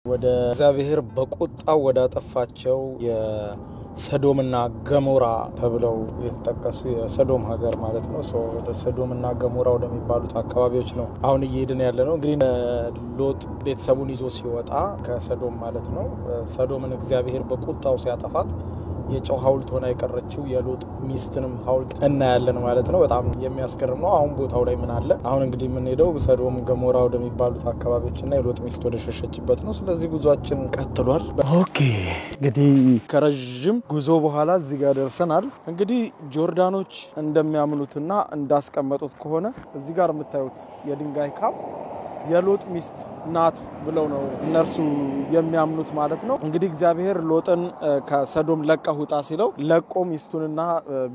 ወደ እግዚአብሔር በቁጣው ወደ አጠፋቸው የሰዶምና ገሞራ ተብለው የተጠቀሱ የሰዶም ሀገር ማለት ነው። ወደ ሰዶምና ገሞራ ወደሚባሉት አካባቢዎች ነው አሁን እየሄድን ያለ ነው። እንግዲህ ሎጥ ቤተሰቡን ይዞ ሲወጣ ከሰዶም ማለት ነው ሰዶምን እግዚአብሔር በቁጣው ሲያጠፋት የጨው ሐውልት ሆና የቀረችው የሎጥ ሚስትንም ሐውልት እናያለን ማለት ነው። በጣም የሚያስገርም ነው። አሁን ቦታው ላይ ምን አለ? አሁን እንግዲህ የምንሄደው ሰዶም ገሞራ ወደሚባሉት አካባቢዎችና የሎጥ ሚስት ወደ ሸሸችበት ነው። ስለዚህ ጉዟችን ቀጥሏል። ኦኬ እንግዲህ ከረጅም ጉዞ በኋላ እዚህ ጋር ደርሰናል። እንግዲህ ጆርዳኖች እንደሚያምኑትና እንዳስቀመጡት ከሆነ እዚህ ጋር የምታዩት የድንጋይ ካብ የሎጥ ሚስት ናት ብለው ነው እነርሱ የሚያምኑት ማለት ነው። እንግዲህ እግዚአብሔር ሎጥን ከሰዶም ለቀህ ውጣ ሲለው ለቆ ሚስቱንና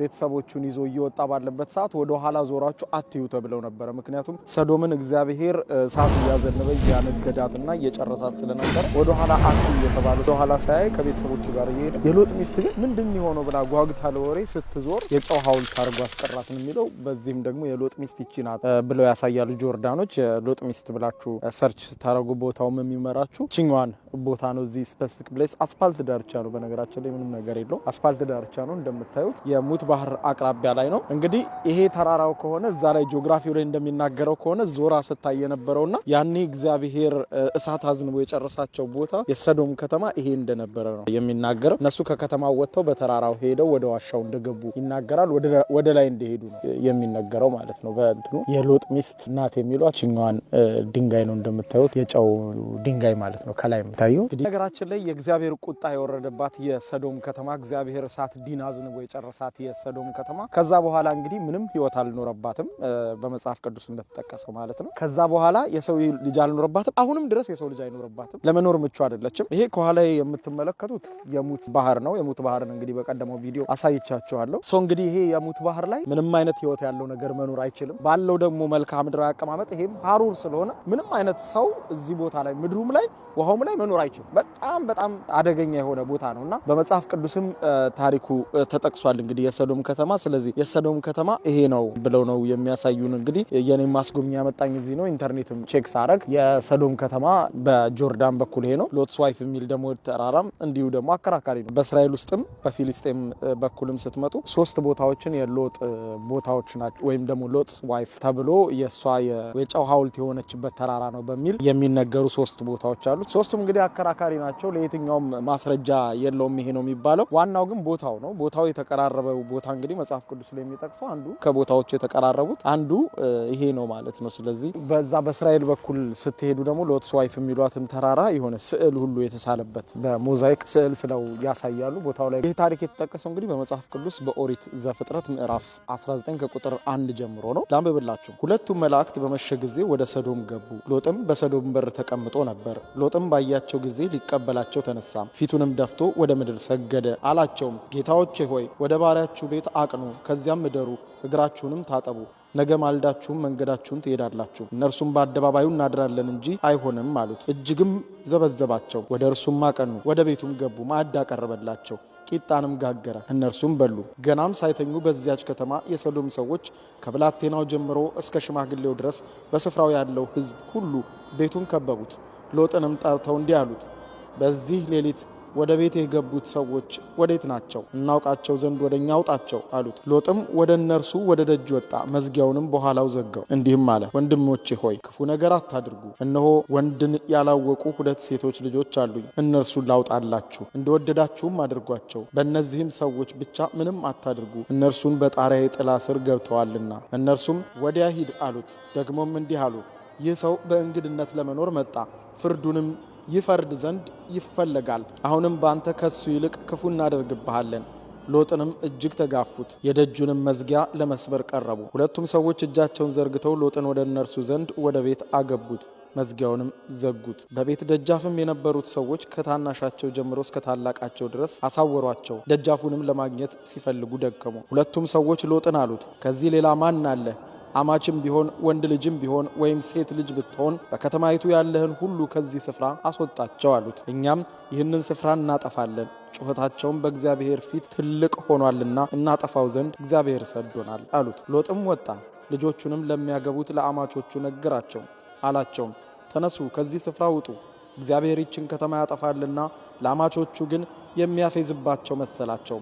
ቤተሰቦቹን ይዞ እየወጣ ባለበት ሰዓት ወደ ኋላ ዞራችሁ አትዩ ተብለው ነበረ። ምክንያቱም ሰዶምን እግዚአብሔር እሳት እያዘነበ እያነደዳትና እየጨረሳት ስለነበረ ወደ ኋላ አትዩ የተባለ ወደ ኋላ ሳያይ ከቤተሰቦቹ ጋር እየሄደ የሎጥ ሚስት ግን ምንድን የሆነው ብላ ጓግታ ለወሬ ስትዞር የጨው ሐውልት አድርጎ አስቀራት ነው የሚለው። በዚህም ደግሞ የሎጥ ሚስት ይቺ ናት ብለው ያሳያሉ ጆርዳኖች። የሎጥ ሚስት ብላችሁ ሰርች ስታረጉ ቦታውም የሚመራችሁ ችኛዋን ቦታ ነው። እዚህ ስፔሲፊክ ፕሌስ አስፋልት ዳርቻ ነው። በነገራችን ላይ ምንም ነገር የለው፣ አስፋልት ዳርቻ ነው። እንደምታዩት የሙት ባህር አቅራቢያ ላይ ነው። እንግዲህ ይሄ ተራራው ከሆነ እዛ ላይ ጂኦግራፊው ላይ እንደሚናገረው ከሆነ ዞራ ስታይ የነበረውና ያኔ እግዚአብሔር እሳት አዝንቦ የጨረሳቸው ቦታ የሰዶም ከተማ ይሄ እንደነበረ ነው የሚናገረው። እነሱ ከከተማው ወጥተው በተራራው ሄደው ወደ ዋሻው እንደገቡ ይናገራል። ወደ ላይ እንደሄዱ ነው የሚነገረው ማለት ነው። በእንትኑ የሎጥ ሚስት ናት የሚሏት ችኛዋን ድንጋይ ነው እንደምታዩት፣ የጨው ድንጋይ ማለት ነው ከላይ የምታየው። ነገራችን ላይ የእግዚአብሔር ቁጣ የወረደባት የሰዶም ከተማ እግዚአብሔር እሳት ዲን አዝንቦ የጨረሳት የሰዶም ከተማ ከዛ በኋላ እንግዲህ ምንም ህይወት አልኖረባትም በመጽሐፍ ቅዱስ እንደተጠቀሰው ማለት ነው። ከዛ በኋላ የሰው ልጅ አልኖረባትም። አሁንም ድረስ የሰው ልጅ አይኖርባትም። ለመኖር ምቹ አይደለችም። ይሄ ከኋላ የምትመለከቱት የሙት ባህር ነው። የሙት ባህርን እንግዲህ በቀደመው ቪዲዮ አሳይቻችኋለሁ። እንግዲህ ይሄ የሙት ባህር ላይ ምንም አይነት ህይወት ያለው ነገር መኖር አይችልም። ባለው ደግሞ መልክዓ ምድራዊ አቀማመጥ ይሄም ሀሩር ስለሆነ ምንም አይነት ሰው እዚህ ቦታ ላይ ምድሩም ላይ ውሃውም ላይ መኖር አይችልም። በጣም አደገኛ የሆነ ቦታ ነውና በመጽሐፍ ቅዱስም ታሪኩ ተጠቅሷል እንግዲህ የሰዶም ከተማ። ስለዚህ የሰዶም ከተማ ይሄ ነው ብለው ነው የሚያሳዩን። እንግዲህ የኔ ማስጎብኛ ያመጣኝ እዚህ ነው። ኢንተርኔትም ቼክ ሳረግ የሰዶም ከተማ በጆርዳን በኩል ይሄ ነው። ሎጥስ ዋይፍ የሚል ደግሞ ተራራም እንዲሁ ደግሞ አከራካሪ ነው። በእስራኤል ውስጥም በፊሊስጤም በኩልም ስትመጡ ሶስት ቦታዎችን የሎጥ ቦታዎች ናቸው ወይም ደግሞ ሎጥስ ዋይፍ ተብሎ የሷ የጨው ሐውልት የሆነችበት ተራራ ነው በሚል የሚነገሩ ሶስት ቦታዎች አሉ። ሶስቱም እንግዲህ አከራካሪ ናቸው። ለየትኛውም ማስረጃ የለውም ይሄ ነው የሚባለው። ዋናው ግን ቦታው ነው። ቦታው የተቀራረበው ቦታ እንግዲህ መጽሐፍ ቅዱስ ላይ የሚጠቅሰው አንዱ ከቦታዎቹ የተቀራረቡት አንዱ ይሄ ነው ማለት ነው። ስለዚህ በዛ በእስራኤል በኩል ስትሄዱ ደግሞ ሎጥስ ዋይፍ የሚሏትን ተራራ የሆነ ስዕል ሁሉ የተሳለበት በሞዛይክ ስዕል ስለው ያሳያሉ ቦታው ላይ። ይህ ታሪክ የተጠቀሰው እንግዲህ በመጽሐፍ ቅዱስ በኦሪት ዘፍጥረት ምዕራፍ 19 ከቁጥር 1 ጀምሮ ነው። ላንብብላችሁ። ሁለቱም መላእክት በመሸ ጊዜ ወደ ሰዶም ገቡ። ሎጥም በሰዶም በር ተቀምጦ ነበር። ሎጥም ባያቸው ጊዜ ሊቀበላቸው ተነሳ፣ ፊቱንም ደፍቶ ወደ ምድር ሰገደ። አላቸውም፣ ጌታዎቼ ሆይ ወደ ባሪያችሁ ቤት አቅኑ፣ ከዚያም እደሩ፣ እግራችሁንም ታጠቡ፣ ነገ ማልዳችሁም መንገዳችሁን ትሄዳላችሁ። እነርሱም በአደባባዩ እናድራለን እንጂ አይሆንም አሉት። እጅግም ዘበዘባቸው። ወደ እርሱም አቀኑ፣ ወደ ቤቱም ገቡ። ማዕድ አቀረበላቸው፣ ቂጣንም ጋገረ፣ እነርሱም በሉ። ገናም ሳይተኙ በዚያች ከተማ የሰዶም ሰዎች ከብላቴናው ጀምሮ እስከ ሽማግሌው ድረስ በስፍራው ያለው ሕዝብ ሁሉ ቤቱን ከበቡት። ሎጥንም ጠርተው እንዲህ አሉት፣ በዚህ ሌሊት ወደ ቤት የገቡት ሰዎች ወዴት ናቸው? እናውቃቸው ዘንድ ወደ እኛ አውጣቸው አሉት። ሎጥም ወደ እነርሱ ወደ ደጅ ወጣ፣ መዝጊያውንም በኋላው ዘጋው። እንዲህም አለ፣ ወንድሞቼ ሆይ ክፉ ነገር አታድርጉ። እነሆ ወንድን ያላወቁ 2 ሴቶች ልጆች አሉኝ። እነርሱን ላውጣላችሁ፣ እንደወደዳችሁም አድርጓቸው። በእነዚህም ሰዎች ብቻ ምንም አታድርጉ፣ እነርሱን በጣሪያዬ ጥላ ስር ገብተዋልና። እነርሱም ወዲያ ሂድ አሉት። ደግሞም እንዲህ አሉ፣ ይህ ሰው በእንግድነት ለመኖር መጣ፣ ፍርዱንም ይፈርድ ዘንድ ይፈለጋል። አሁንም በአንተ ከሱ ይልቅ ክፉ እናደርግብሃለን። ሎጥንም እጅግ ተጋፉት፣ የደጁንም መዝጊያ ለመስበር ቀረቡ። ሁለቱም ሰዎች እጃቸውን ዘርግተው ሎጥን ወደ እነርሱ ዘንድ ወደ ቤት አገቡት፣ መዝጊያውንም ዘጉት። በቤት ደጃፍም የነበሩት ሰዎች ከታናሻቸው ጀምሮ እስከ ታላቃቸው ድረስ አሳወሯቸው። ደጃፉንም ለማግኘት ሲፈልጉ ደከሙ። ሁለቱም ሰዎች ሎጥን አሉት፣ ከዚህ ሌላ ማን አለ? አማችም ቢሆን ወንድ ልጅም ቢሆን ወይም ሴት ልጅ ብትሆን በከተማይቱ ያለህን ሁሉ ከዚህ ስፍራ አስወጣቸው አሉት። እኛም ይህንን ስፍራ እናጠፋለን፣ ጩኸታቸውም በእግዚአብሔር ፊት ትልቅ ሆኗልና እናጠፋው ዘንድ እግዚአብሔር ሰዶናል አሉት። ሎጥም ወጣ፣ ልጆቹንም ለሚያገቡት ለአማቾቹ ነገራቸው። አላቸውም፣ ተነሱ፣ ከዚህ ስፍራ ውጡ፣ እግዚአብሔር ይችን ከተማ ያጠፋልና ላማቾቹ ግን የሚያፌዝባቸው መሰላቸው።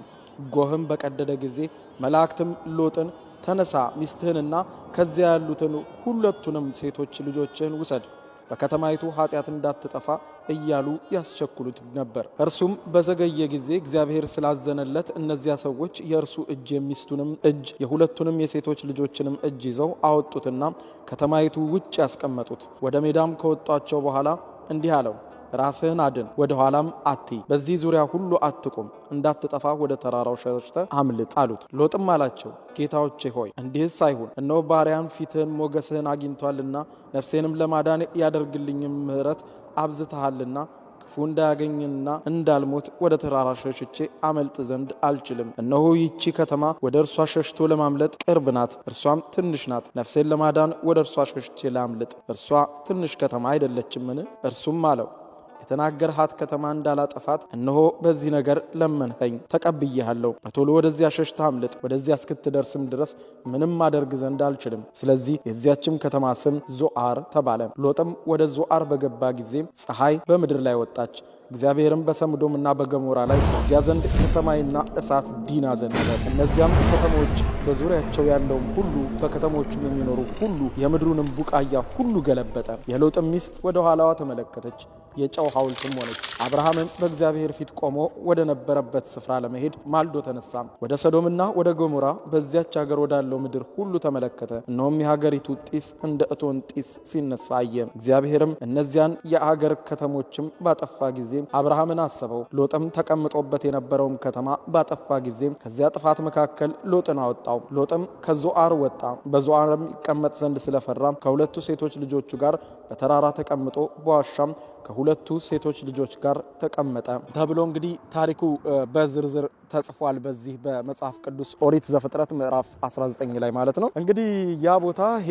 ጎህም በቀደደ ጊዜ መላእክትም ሎጥን ተነሳ፣ ሚስትህንና ከዚያ ያሉትን ሁለቱንም ሴቶች ልጆችህን ውሰድ፣ በከተማይቱ ኃጢአት እንዳትጠፋ እያሉ ያስቸኩሉት ነበር። እርሱም በዘገየ ጊዜ እግዚአብሔር ስላዘነለት እነዚያ ሰዎች የእርሱ እጅ የሚስቱንም እጅ የሁለቱንም የሴቶች ልጆችንም እጅ ይዘው አወጡትና ከተማይቱ ውጭ ያስቀመጡት። ወደ ሜዳም ከወጣቸው በኋላ እንዲህ አለው፣ ራስህን አድን፣ ወደ ኋላም አትይ፣ በዚህ ዙሪያ ሁሉ አትቁም፣ እንዳትጠፋ ወደ ተራራው ሸሽተህ አምልጥ አሉት። ሎጥም አላቸው፣ ጌታዎቼ ሆይ እንዲህስ አይሁን፣ እነሆ ባሪያን ፊትህን ሞገስህን አግኝቷልና ነፍሴንም ለማዳን ያደርግልኝም ምሕረት አብዝተሃልና ክፉ እንዳያገኝና እንዳልሞት ወደ ተራራ ሸሽቼ አመልጥ ዘንድ አልችልም። እነሆ ይቺ ከተማ ወደ እርሷ ሸሽቶ ለማምለጥ ቅርብ ናት፣ እርሷም ትንሽ ናት። ነፍሴን ለማዳን ወደ እርሷ ሸሽቼ ላምልጥ፣ እርሷ ትንሽ ከተማ አይደለችምን? እርሱም አለው፣ የተናገርሃት ከተማ እንዳላጠፋት እነሆ በዚህ ነገር ለመንኸኝ፣ ተቀብዬሃለሁ። በቶሎ ወደዚያ ሸሽተህ አምልጥ፣ ወደዚያ እስክትደርስም ድረስ ምንም አደርግ ዘንድ አልችልም። ስለዚህ የዚያችም ከተማ ስም ዞአር ተባለ። ሎጥም ወደ ዞአር በገባ ጊዜ ፀሐይ በምድር ላይ ወጣች። እግዚአብሔርም በሰዶምና በገሞራ ላይ እዚያ ዘንድ ከሰማይና እሳት ዲን አዘነበ። እነዚያም ከተሞች በዙሪያቸው ያለውም ሁሉ በከተሞቹም የሚኖሩ ሁሉ የምድሩንም ቡቃያ ሁሉ ገለበጠ። የሎጥም ሚስት ወደ ኋላዋ ተመለከተች፣ የጨው ሐውልትም ሆነች። አብርሃምም በእግዚአብሔር ፊት ቆሞ ወደ ነበረበት ስፍራ ለመሄድ ማልዶ ተነሳ። ወደ ሰዶምና ወደ ገሞራ በዚያች ሀገር ወዳለው ምድር ሁሉ ተመለከተ። እነሆም የሀገሪቱ ጢስ እንደ እቶን ጢስ ሲነሳ አየ። እግዚአብሔርም እነዚያን የአገር ከተሞችም ባጠፋ ጊዜ አብርሃምን አሰበው። ሎጥም ተቀምጦበት የነበረውም ከተማ ባጠፋ ጊዜ ከዚያ ጥፋት መካከል ሎጥን አወጣው። ሎጥም ከዞአር ወጣ። በዞአርም ይቀመጥ ዘንድ ስለፈራ ከሁለቱ ሴቶች ልጆቹ ጋር በተራራ ተቀምጦ በዋሻም ከሁለቱ ሴቶች ልጆች ጋር ተቀመጠ ተብሎ እንግዲህ ታሪኩ በዝርዝር ተጽፏል በዚህ በመጽሐፍ ቅዱስ ኦሪት ዘፍጥረት ምዕራፍ 19 ላይ ማለት ነው። እንግዲህ ያ ቦታ ይሄ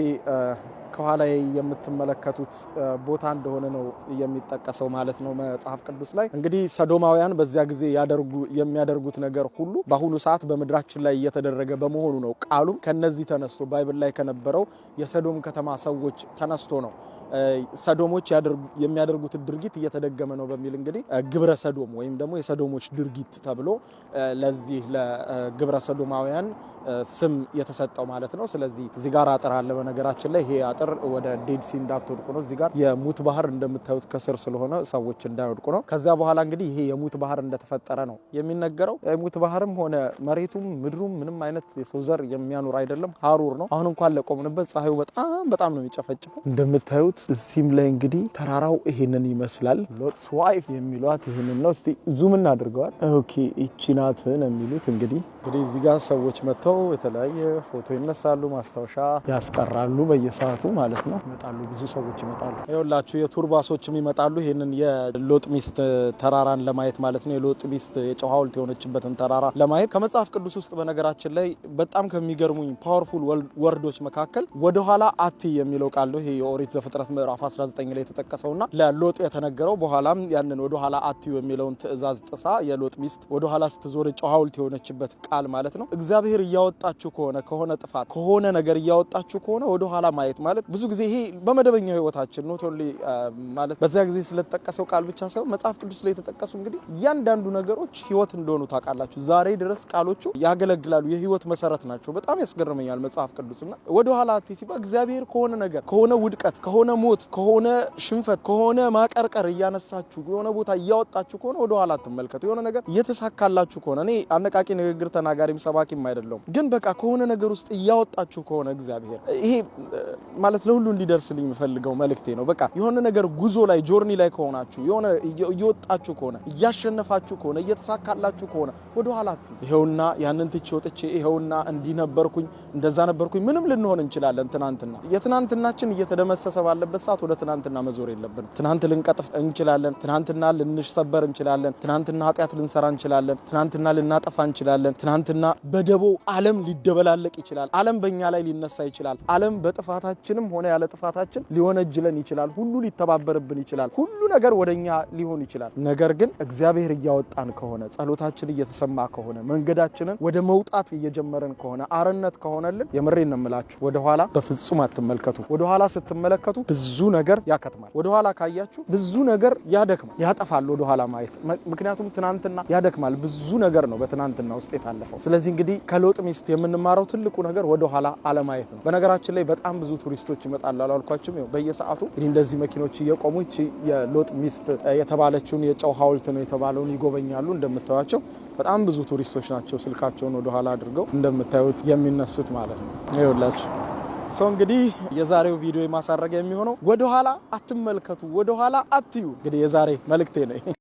ከኋላ የምትመለከቱት ቦታ እንደሆነ ነው የሚጠቀሰው ማለት ነው መጽሐፍ ቅዱስ ላይ። እንግዲህ ሰዶማውያን በዚያ ጊዜ የሚያደርጉት ነገር ሁሉ በአሁኑ ሰዓት በምድራችን ላይ እየተደረገ በመሆኑ ነው። ቃሉም ከነዚህ ተነስቶ ባይብል ላይ ከነበረው የሰዶም ከተማ ሰዎች ተነስቶ ነው ሰዶሞች የሚያደርጉት ድርጊት እየተደገመ ነው በሚል እንግዲህ ግብረ ሰዶም ወይም ደግሞ የሰዶሞች ድርጊት ተብሎ ለዚህ ለግብረ ሰዶማውያን ስም የተሰጠው ማለት ነው። ስለዚህ እዚህ ጋር አጥር አለ። በነገራችን ላይ ይሄ አጥር ወደ ዴድ ሲ እንዳትወድቁ ነው። እዚህ ጋር የሙት ባህር እንደምታዩት ከስር ስለሆነ ሰዎች እንዳይወድቁ ነው። ከዛ በኋላ እንግዲህ ይሄ የሙት ባህር እንደተፈጠረ ነው የሚነገረው። የሙት ባህርም ሆነ መሬቱም ምድሩም ምንም አይነት የሰው ዘር የሚያኖር አይደለም፣ ሀሩር ነው። አሁን እንኳን ለቆምንበት ፀሐዩ በጣም ነው የሚጨፈጭፈው እንደምታዩት። እዚህም ላይ እንግዲህ ተራራው ይሄንን ይመስላል። ሎጥስ ዋይፍ የሚሏት ይሄንን ነው። እስቲ ዙም እናድርገዋል። ኦኬ ይቺ ናት ነው የሚሉት። እንግዲህ እዚህ ጋር ሰዎች መጥተው የተለያየ ፎቶ ይነሳሉ፣ ማስታወሻ ያስቀራሉ በየሰዓቱ ማለት ነው። ይመጣሉ፣ ብዙ ሰዎች ይመጣሉ። ይኸውላችሁ የቱር ባሶችም ይመጣሉ ይሄንን የሎጥ ሚስት ተራራን ለማየት ማለት ነው። የሎጥ ሚስት የጨው ሐውልት የሆነችበትን ተራራ ለማየት ከመጽሐፍ ቅዱስ ውስጥ በነገራችን ላይ በጣም ከሚገርሙኝ ፓወርፉል ወርዶች መካከል ወደ ኋላ አትይ የሚለው ቃል ነው። ይሄ የኦሪት ዘፍጥረት ምዕራፍ 19 ላይ የተጠቀሰውና ለሎጥ የተነገረው በኋላም ያንን ወደ ኋላ አትዩ የሚለውን ትእዛዝ ጥሳ የሎጥ ሚስት ወደ ኋላ ስትዞር ጨው ሐውልት የሆነችበት ቃል ማለት ነው። እግዚአብሔር እያወጣችሁ ከሆነ ጥፋት ከሆነ ነገር እያወጣችሁ ከሆነ ወደ ኋላ ማየት ማለት ብዙ ጊዜ ይሄ በመደበኛው ህይወታችን ነው ቶሊ ማለት በዚያ ጊዜ ስለተጠቀሰው ቃል ብቻ ሳይሆን መጽሐፍ ቅዱስ ላይ የተጠቀሱ እንግዲህ እያንዳንዱ ነገሮች ህይወት እንደሆኑ ታውቃላችሁ። ዛሬ ድረስ ቃሎቹ ያገለግላሉ፣ የህይወት መሰረት ናቸው። በጣም ያስገርመኛል መጽሐፍ ቅዱስና ወደ ኋላ አትይ ሲባል እግዚአብሔር ከሆነ ነገር ከሆነ ውድቀት ከሆነ ሞት ከሆነ ሽንፈት ከሆነ ማቀርቀር እያነሳችሁ የሆነ ቦታ እያወጣችሁ ከሆነ ወደ ኋላ አትመልከቱ። የሆነ ነገር እየተሳካላችሁ ከሆነ እኔ አነቃቂ ንግግር ተናጋሪም ሰባኪም አይደለም፣ ግን በቃ ከሆነ ነገር ውስጥ እያወጣችሁ ከሆነ እግዚአብሔር ይሄ ማለት ለሁሉ እንዲደርስልኝ የምፈልገው መልእክቴ ነው። በቃ የሆነ ነገር ጉዞ ላይ ጆርኒ ላይ ከሆናችሁ የሆነ እየወጣችሁ ከሆነ እያሸነፋችሁ ከሆነ እየተሳካላችሁ ከሆነ ወደ ኋላ ይሄውና ያንን ትቼ ወጥቼ ይሄውና እንዲነበርኩኝ እንደዛ ነበርኩኝ ምንም ልንሆን እንችላለን። ትናንትና የትናንትናችን እየተደመሰሰ ባለበት ሰዓት ወደ ትናንትና መዞር የለብንም። ትናንት ልንቀጥፍ እንችላለን፣ ትናንትና ልንሰበር እንችላለን፣ ትናንትና ኃጢአት ልንሰራ እንችላለን፣ ትናንትና ልናጠፋ እንችላለን፣ ትናንትና በደቦ ዓለም ሊደበላለቅ ይችላል። ዓለም በእኛ ላይ ሊነሳ ይችላል። ዓለም በጥፋታችንም ሆነ ያለ ጥፋታችን ሊወነጅለን ይችላል። ሁሉ ሊተባበርብን ይችላል። ሁሉ ነገር ወደኛ ሊሆን ይችላል። ነገር ግን እግዚአብሔር እያወጣን ከሆነ ጸሎታችን እየተሰማ ከሆነ መንገዳችንን ወደ መውጣት እየጀመረን ከሆነ አርነት ከሆነልን የምሬን ነው የምላችሁ ወደ ኋላ በፍጹም አትመልከቱ። ወደ ኋላ ስትመለከቱ ብዙ ነገር ያከትማል። ወደ ኋላ ካያችሁ ብዙ ነገር ያደክማል፣ ያጠፋል ወደ ኋላ ማየት። ምክንያቱም ትናንትና ያደክማል። ብዙ ነገር ነው በትናንትና ውስጥ የታለፈው። ስለዚህ እንግዲህ ከሎጥ ሚስት የምንማረው ትልቁ ነገር ወደ ኋላ አለማየት ነው። በነገራችን ላይ በጣም ብዙ ቱሪስቶች ይመጣሉ አላልኳችሁም? በየሰዓቱ እንግዲህ እንደዚህ መኪኖች እየቆሙ እቺ የሎጥ ሚስት የተባለችውን የጨው ሐውልት ነው የተባለውን ይጎበኛሉ። እንደምታዩቸው በጣም ብዙ ቱሪስቶች ናቸው ስልካቸውን ወደ ኋላ አድርገው እንደምታዩት የሚነሱት ማለት ነው። ይኸውላችሁ እንግዲህ የዛሬው ቪዲዮ የማሳረጊያ የሚሆነው ወደ ኋላ አትመልከቱ፣ ወደ ኋላ አትዩ። እንግዲህ የዛሬ መልእክቴ ነው።